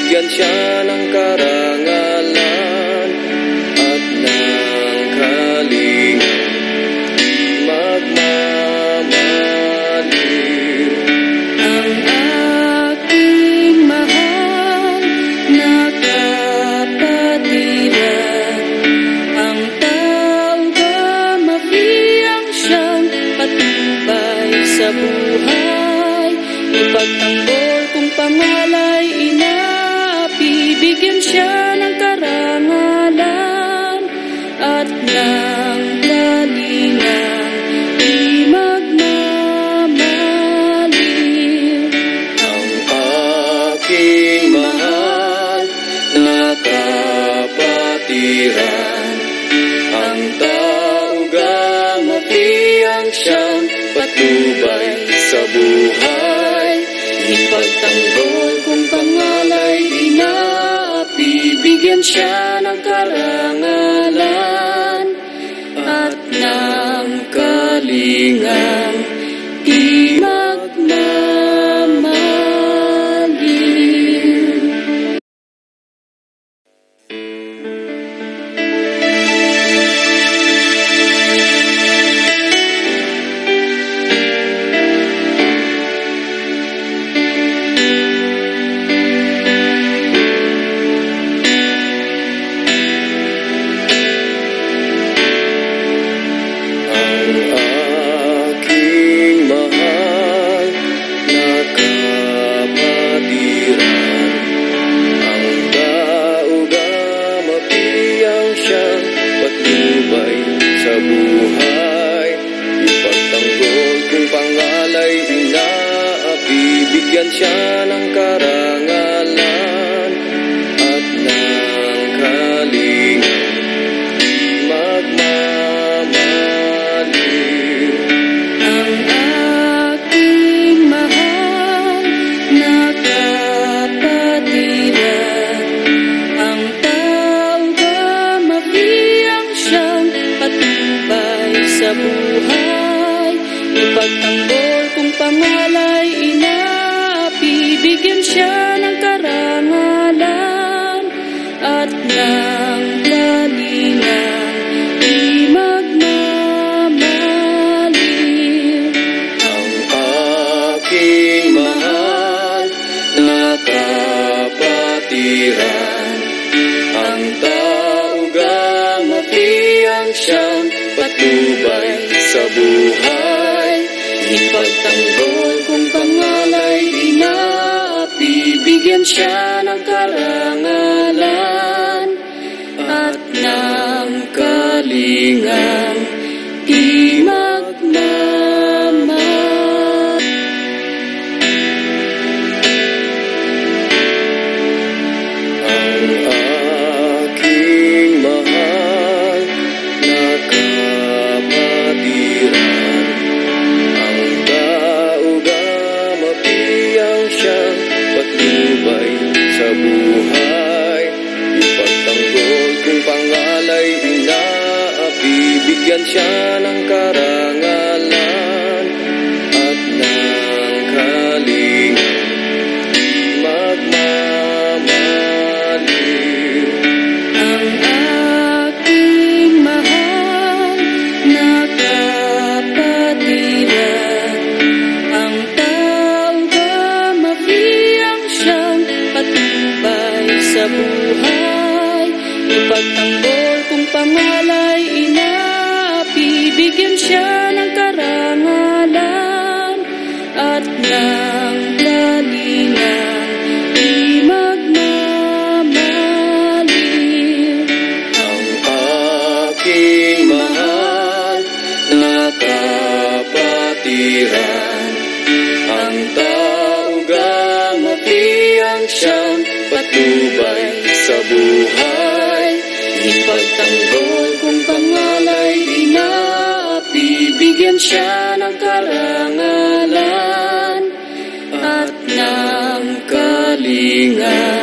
bigyan siya ng karangalan at ng kalingang magmamaliw. Ang aking mahal na kapatiran, ang tao ba mapiyang siyang patnubay sa buhay, ipagtanggol kung pangalay inapi, bigyan siya ng karangalan at ng kalingang di magmamaliw. Ang aking mahal na kapatiran, ang tao gamapiyang siyang patnubay sa buhay, ipagtanggol kung pangalay inapi, bigyan siya ng karangalan at ng kalingang di magmamaliw. Ang aking mahal na kapatiran, ang tao gamapiyang siyang patnubay sa buhay, ipagtanggol kung pangalay inaapi, bigyan siya ng karangalan at ng kalingang magmamaliw. Ang aking mahal na kapatiran, ang tao gamapiyang siyang patnubay sa buhay, ipagtanggol kung pangalay inapi, bigyan siya ng karangalan at ng kalingang di magmamaliw. Ang aking mahal na kapatiran, ang tao gamapiyang siyang patnubay sa buhay, ipagtanggol kung pangalay inapi, bigyan siya ng karangalan at ng kalingang di magmamaliw. Ang aking mahal na kapatiran, ang tao gamapiyang siyang patnubay sa buhay, ipagtanggol kung pangalay inaapi, bigyan siya ng karangalan at ng kalingang magmamaliw. Ang aking mahal na kapatiran, ang tao gamapiyang siyang patnubay sa buhay, ipagtanggol kung pangalay inapi, bigyan siya ng karangalan at ng kalingang di magmamaliw. Ang aking mahal na kapatiran, ang tao gamapiyang siyang patnubay sa buhay, ipagtanggol kung pangalay inapi, bigyan siya ng karangalan at ng kalingang